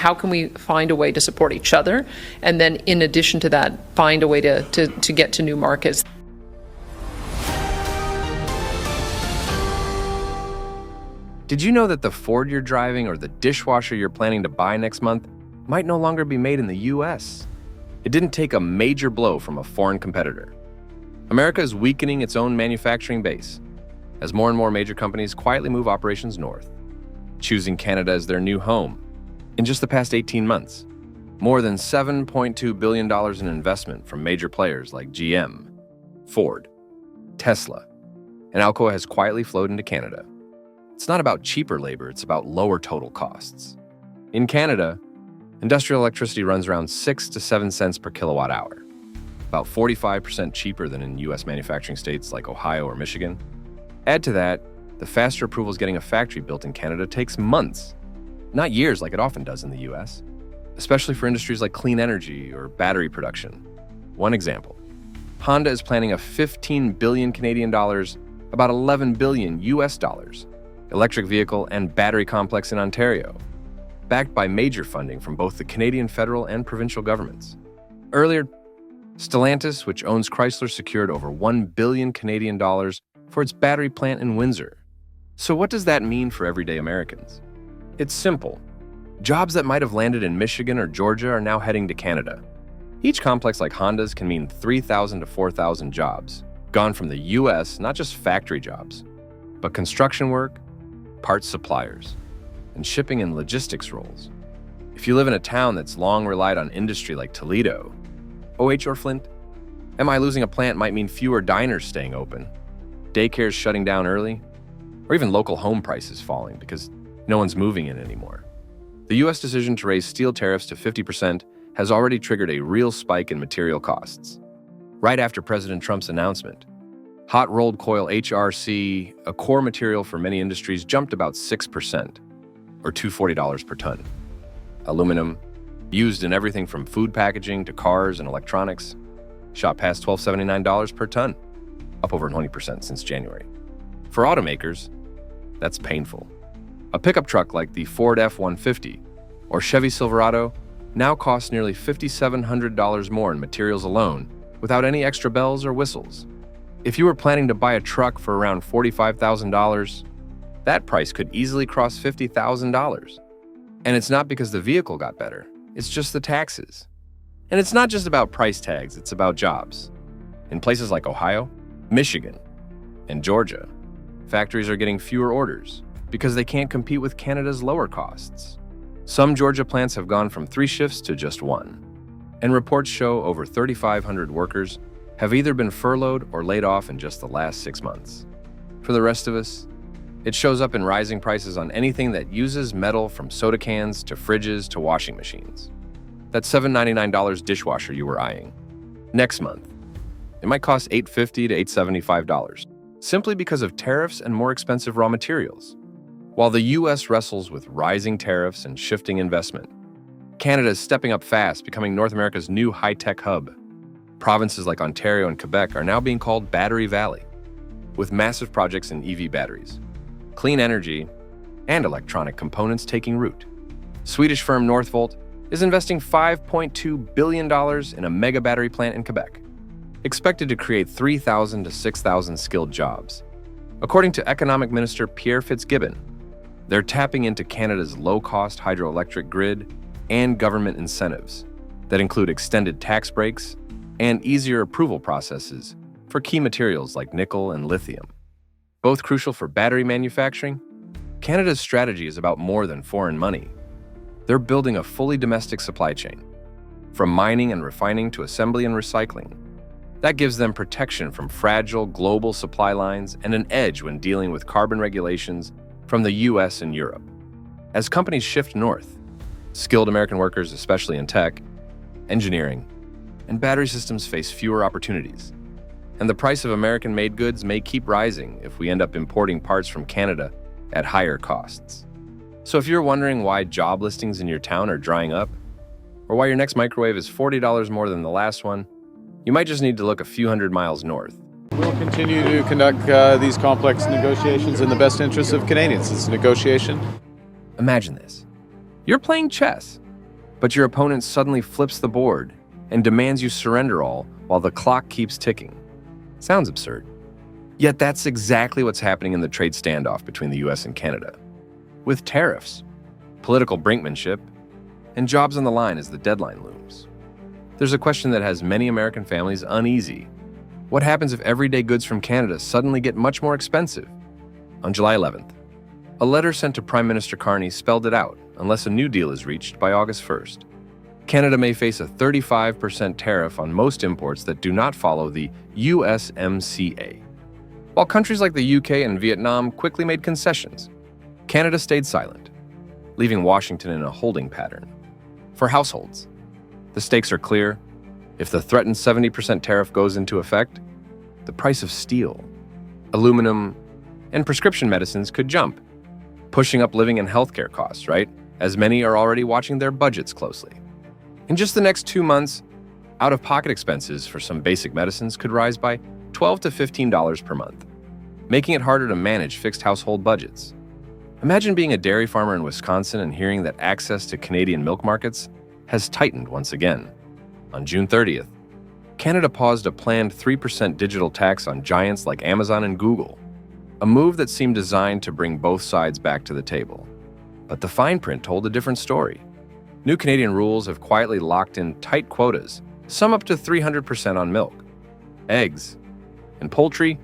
how can we find a way to support each other, and then in addition to that, find a way to get to new markets. Did you know that the Ford you're driving or the dishwasher you're planning to buy next month might no longer be made in the US? It didn't take a major blow from a foreign competitor. America is weakening its own manufacturing base as more and more major companies quietly move operations north, choosing Canada as their new home. In just the past 18 months, more than $7.2 billion in investment from major players like GM, Ford, Tesla, and Alcoa has quietly flowed into Canada. It's not about cheaper labor, it's about lower total costs. In Canada, industrial electricity runs around 6 to 7 cents per kilowatt hour, about 45% cheaper than in US manufacturing states like Ohio or Michigan. Add to that, the faster approvals getting a factory built in Canada takes months, not years like it often does in the US, especially for industries like clean energy or battery production. One example, Honda is planning a 15 billion Canadian dollars, about 11 billion US dollars, electric vehicle and battery complex in Ontario, backed by major funding from both the Canadian federal and provincial governments. Earlier, Stellantis, which owns Chrysler, secured over 1 billion Canadian dollars for its battery plant in Windsor. So what does that mean for everyday Americans? It's simple. Jobs that might have landed in Michigan or Georgia are now heading to Canada. Each complex like Honda's can mean 3,000 to 4,000 jobs, gone from the US, not just factory jobs, but construction work, parts suppliers, and shipping and logistics roles. If you live in a town that's long relied on industry like Toledo, OH or Flint, MI losing a plant might mean fewer diners staying open, daycares shutting down early, or even local home prices falling because no one's moving in anymore. The US decision to raise steel tariffs to 50% has already triggered a real spike in material costs. Right after President Trump's announcement, hot rolled coil HRC, a core material for many industries, jumped about 6%, or $240 per ton. Aluminum, used in everything from food packaging to cars and electronics, shot past $1,279 per ton, up over 20% since January. For automakers, that's painful. A pickup truck like the Ford F-150 or Chevy Silverado now costs nearly $5,700 more in materials alone without any extra bells or whistles. If you were planning to buy a truck for around $45,000, that price could easily cross $50,000. And it's not because the vehicle got better, it's just the taxes. And it's not just about price tags, it's about jobs. In places like Ohio, Michigan, and Georgia, factories are getting fewer orders because they can't compete with Canada's lower costs. Some Georgia plants have gone from 3 shifts to just 1. And reports show over 3,500 workers have either been furloughed or laid off in just the last 6 months. For the rest of us, it shows up in rising prices on anything that uses metal, from soda cans to fridges to washing machines. That $799 dishwasher you were eyeing. Next month, it might cost $850 to $875, simply because of tariffs and more expensive raw materials. While the US wrestles with rising tariffs and shifting investment, Canada is stepping up fast, becoming North America's new high-tech hub. Provinces like Ontario and Quebec are now being called Battery Valley, with massive projects in EV batteries, clean energy, and electronic components taking root. Swedish firm Northvolt is investing $5.2 billion in a mega battery plant in Quebec, expected to create 3,000 to 6,000 skilled jobs. According to Economic Minister Pierre Fitzgibbon, they're tapping into Canada's low-cost hydroelectric grid and government incentives that include extended tax breaks and easier approval processes for key materials like nickel and lithium. Both crucial for battery manufacturing, Canada's strategy is about more than foreign money. They're building a fully domestic supply chain, from mining and refining to assembly and recycling. That gives them protection from fragile global supply lines and an edge when dealing with carbon regulations from the US and Europe. As companies shift north, skilled American workers, especially in tech, engineering, and battery systems, face fewer opportunities. And the price of American-made goods may keep rising if we end up importing parts from Canada at higher costs. So if you're wondering why job listings in your town are drying up, or why your next microwave is $40 more than the last one, you might just need to look a few hundred miles north. We'll continue to conduct these complex negotiations in the best interests of Canadians. It's a negotiation. Imagine this. You're playing chess, But your opponent suddenly flips the board and demands you surrender all while the clock keeps ticking. Sounds absurd. Yet that's exactly what's happening in the trade standoff between the US and Canada. With tariffs, political brinkmanship, and jobs on the line as the deadline looms. There's a question that has many American families uneasy. What happens if everyday goods from Canada suddenly get much more expensive? On July 11th, a letter sent to Prime Minister Carney spelled it out unless a new deal is reached by August 1st. Canada may face a 35% tariff on most imports that do not follow the USMCA. While countries like the UK and Vietnam quickly made concessions, Canada stayed silent, leaving Washington in a holding pattern. For households, the stakes are clear. If the threatened 70% tariff goes into effect, the price of steel, aluminum, and prescription medicines could jump, pushing up living and healthcare costs, right? As many are already watching their budgets closely. In just the next 2 months, out-of-pocket expenses for some basic medicines could rise by $12 to $15 per month, making it harder to manage fixed household budgets. Imagine being a dairy farmer in Wisconsin and hearing that access to Canadian milk markets has tightened once again. On June 30th, Canada paused a planned 3% digital tax on giants like Amazon and Google, a move that seemed designed to bring both sides back to the table. But the fine print told a different story. New Canadian rules have quietly locked in tight quotas, some up to 300% on milk, eggs, and poultry,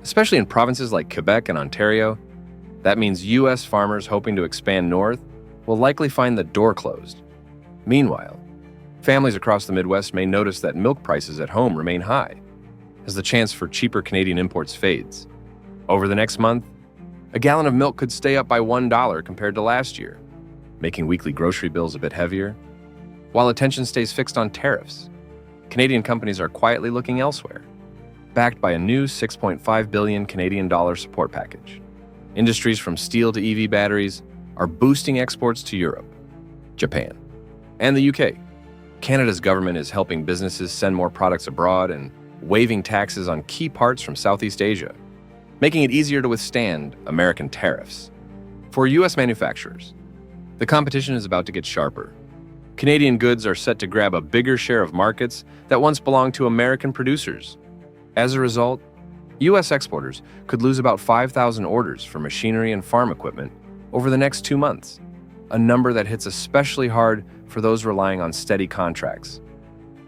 especially in provinces like Quebec and Ontario. That means U.S. farmers hoping to expand north will likely find the door closed. Meanwhile, families across the Midwest may notice that milk prices at home remain high, as the chance for cheaper Canadian imports fades. Over the next month, a gallon of milk could stay up by $1 compared to last year, making weekly grocery bills a bit heavier. While attention stays fixed on tariffs, Canadian companies are quietly looking elsewhere, backed by a new $6.5 billion Canadian dollar support package. Industries from steel to EV batteries are boosting exports to Europe, Japan, and the UK. Canada's government is helping businesses send more products abroad and waiving taxes on key parts from Southeast Asia, making it easier to withstand American tariffs. For U.S. manufacturers, the competition is about to get sharper. Canadian goods are set to grab a bigger share of markets that once belonged to American producers. As a result, U.S. exporters could lose about 5,000 orders for machinery and farm equipment over the next 2 months, a number that hits especially hard for those relying on steady contracts.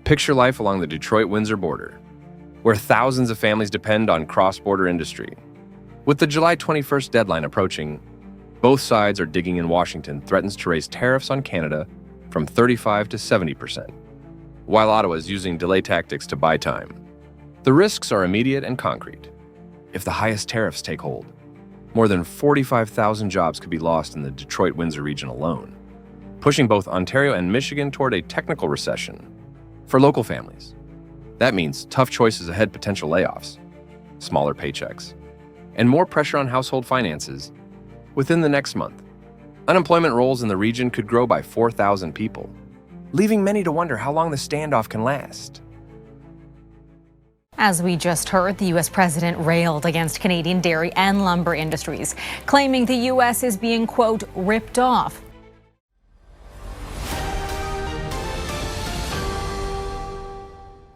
Picture life along the Detroit-Windsor border, where thousands of families depend on cross-border industry. With the July 21st deadline approaching, both sides are digging in. Washington threatens to raise tariffs on Canada from 35% to 70%, while Ottawa is using delay tactics to buy time. The risks are immediate and concrete. If the highest tariffs take hold, more than 45,000 jobs could be lost in the Detroit-Windsor region alone, pushing both Ontario and Michigan toward a technical recession. For local families, that means tough choices ahead, potential layoffs, smaller paychecks, and more pressure on household finances. Within the next month, unemployment rolls in the region could grow by 4,000 people, leaving many to wonder how long the standoff can last. As we just heard, the U.S. president railed against Canadian dairy and lumber industries, claiming the U.S. is being, quote, ripped off.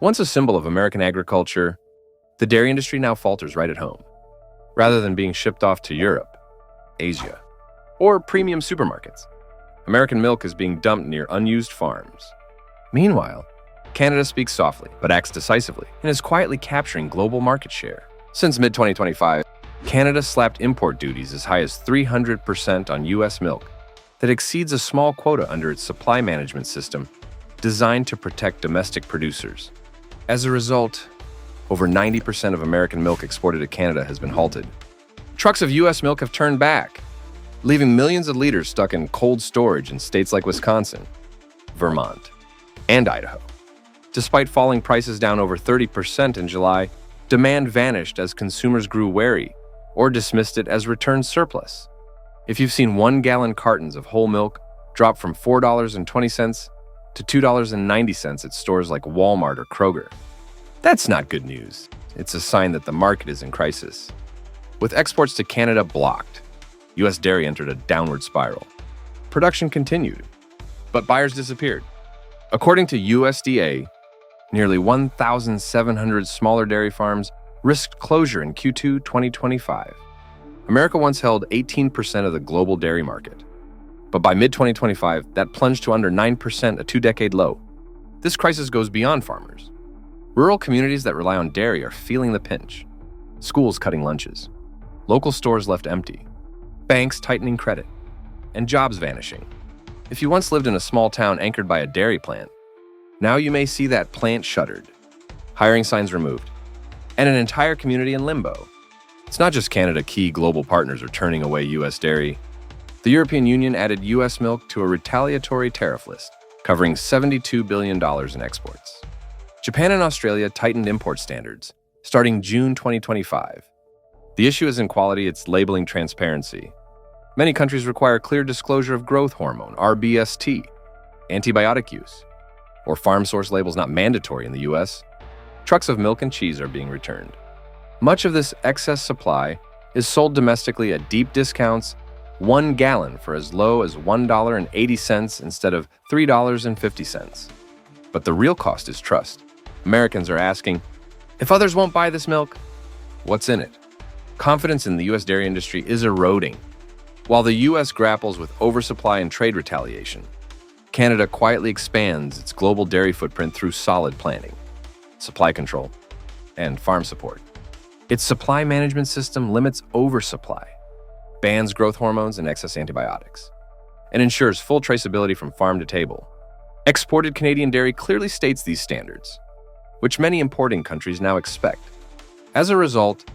Once a symbol of American agriculture, the dairy industry now falters right at home. Rather than being shipped off to Europe, Asia, or premium supermarkets, American milk is being dumped near unused farms. Meanwhile, Canada speaks softly but acts decisively and is quietly capturing global market share. Since mid-2025, Canada slapped import duties as high as 300% on U.S. milk that exceeds a small quota under its supply management system designed to protect domestic producers. As a result, over 90% of American milk exported to Canada has been halted. Trucks of U.S. milk have turned back, leaving millions of liters stuck in cold storage in states like Wisconsin, Vermont, and Idaho. Despite falling prices down over 30% in July, demand vanished as consumers grew wary or dismissed it as return surplus. If you've seen 1-gallon cartons of whole milk drop from $4.20 to $2.90 at stores like Walmart or Kroger, that's not good news. It's a sign that the market is in crisis. With exports to Canada blocked, U.S. dairy entered a downward spiral. Production continued, But buyers disappeared. According to USDA, nearly 1,700 smaller dairy farms risked closure in Q2 2025. America once held 18% of the global dairy market. But by mid-2025, that plunged to under 9%, a two-decade low. This crisis goes beyond farmers. Rural communities that rely on dairy are feeling the pinch. Schools cutting lunches, local stores left empty, banks tightening credit, and jobs vanishing. If you once lived in a small town anchored by a dairy plant, now you may see that plant shuttered, hiring signs removed, and an entire community in limbo. It's not just Canada. Key global partners are turning away U.S. dairy. The European Union added U.S. milk to a retaliatory tariff list, covering $72 billion in exports. Japan and Australia tightened import standards, starting June 2025. The issue isn't quality, it's labeling transparency. Many countries require clear disclosure of growth hormone, RBST, antibiotic use, or farm source labels not mandatory in the U.S. Trucks of milk and cheese are being returned. Much of this excess supply is sold domestically at deep discounts, 1 gallon for as low as $1.80 instead of $3.50. But the real cost is trust. Americans are asking, if others won't buy this milk, what's in it? Confidence in the U.S. dairy industry is eroding. While the U.S. grapples with oversupply and trade retaliation, Canada quietly expands its global dairy footprint through solid planning, supply control, and farm support. Its supply management system limits oversupply, bans growth hormones and excess antibiotics, and ensures full traceability from farm to table. Exported Canadian dairy clearly states these standards, which many importing countries now expect. As a result,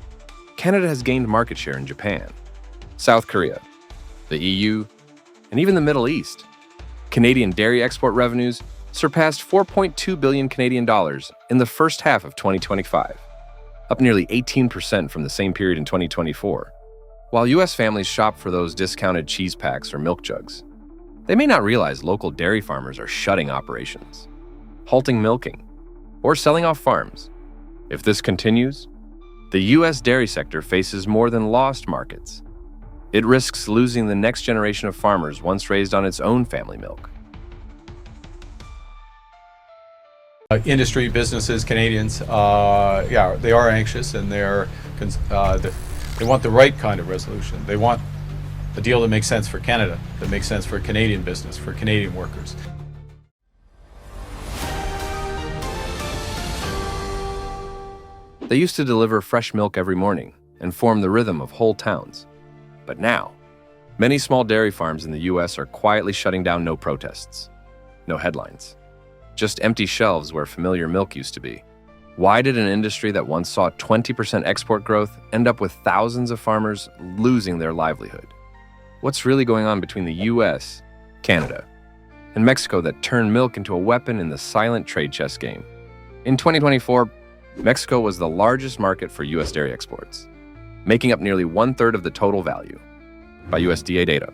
Canada has gained market share in Japan, South Korea, the EU, and even the Middle East. Canadian dairy export revenues surpassed 4.2 billion Canadian dollars in the first half of 2025, up nearly 18% from the same period in 2024. While U.S. families shop for those discounted cheese packs or milk jugs, they may not realize local dairy farmers are shutting operations, halting milking, or selling off farms. If this continues, the U.S. dairy sector faces more than lost markets. It risks losing the next generation of farmers once raised on its own family milk. Industry, businesses, Canadians, they are anxious, and they want the right kind of resolution. They want a deal that makes sense for Canada, that makes sense for Canadian business, for Canadian workers. They used to deliver fresh milk every morning and form the rhythm of whole towns. But now, many small dairy farms in the U.S. are quietly shutting down. No protests, no headlines, just empty shelves where familiar milk used to be. Why did an industry that once saw 20% export growth end up with thousands of farmers losing their livelihood? What's really going on between the U.S., Canada, and Mexico that turned milk into a weapon in the silent trade chess game? In 2024, Mexico was the largest market for U.S. dairy exports, making up nearly 1/3 of the total value. By USDA data,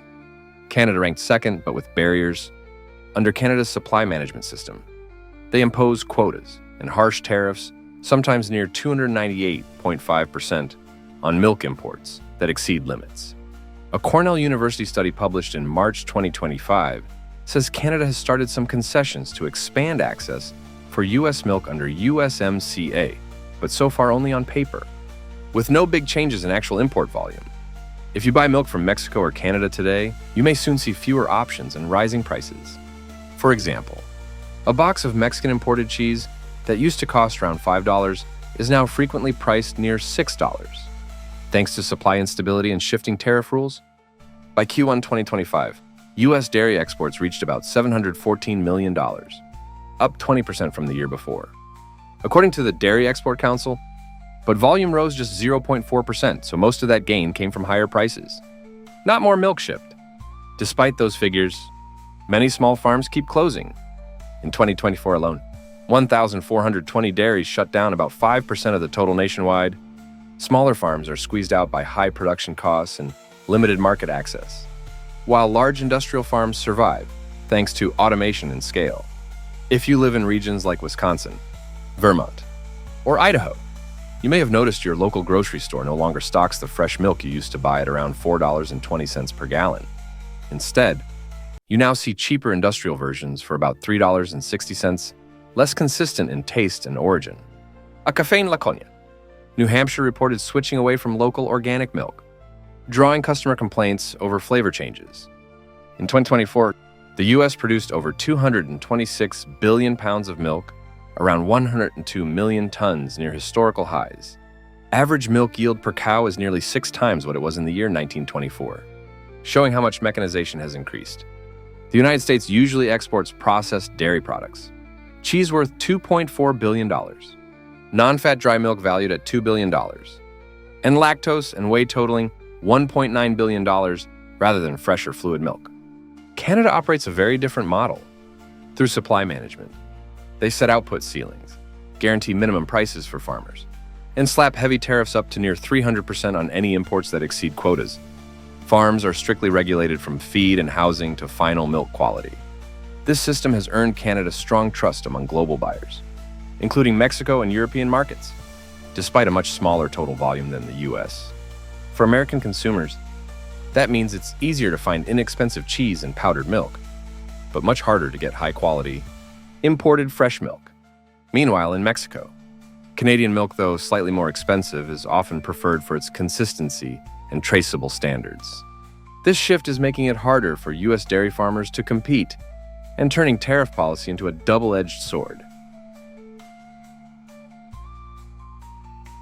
Canada ranked second, but with barriers. Under Canada's supply management system, they impose quotas and harsh tariffs, sometimes near 298.5% on milk imports that exceed limits. A Cornell University study published in March 2025 says Canada has started some concessions to expand access for U.S. milk under USMCA, but so far only on paper, with no big changes in actual import volume. If you buy milk from Mexico or Canada today, you may soon see fewer options and rising prices. For example, a box of Mexican imported cheese that used to cost around $5 is now frequently priced near $6, thanks to supply instability and shifting tariff rules. By Q1 2025, U.S. dairy exports reached about $714 million, up 20% from the year before, according to the Dairy Export Council. But volume rose just 0.4%, so most of that gain came from higher prices, not more milk shipped. Despite those figures, many small farms keep closing. In 2024 alone, 1,420 dairies shut down, about 5% of the total nationwide. Smaller farms are squeezed out by high production costs and limited market access, while large industrial farms survive thanks to automation and scale. If you live in regions like Wisconsin, Vermont, or Idaho, you may have noticed your local grocery store no longer stocks the fresh milk you used to buy at around $4.20 per gallon. Instead, You now see cheaper industrial versions for about $3.60, less consistent in taste and origin. A café en Laconia. New Hampshire reported switching away from local organic milk, drawing customer complaints over flavor changes. In 2024, the U.S. produced over 226 billion pounds of milk, around 102 million tons near historical highs. Average milk yield per cow is nearly 6 times what it was in the year 1924, showing how much mechanization has increased. The United States usually exports processed dairy products. Cheese worth $2.4 billion, non-fat dry milk valued at $2 billion, and lactose and whey totaling $1.9 billion rather than fresh or fluid milk. Canada operates a very different model. Through supply management, they set output ceilings, guarantee minimum prices for farmers, and slap heavy tariffs up to near 300% on any imports that exceed quotas. Farms are strictly regulated from feed and housing to final milk quality. This system has earned Canada strong trust among global buyers, including Mexico and European markets, despite a much smaller total volume than the US. For American consumers, that means it's easier to find inexpensive cheese and powdered milk, but much harder to get high-quality, imported fresh milk. Meanwhile, in Mexico, Canadian milk, though slightly more expensive, is often preferred for its consistency and traceable standards. This shift is making it harder for U.S. dairy farmers to compete and turning tariff policy into a double-edged sword.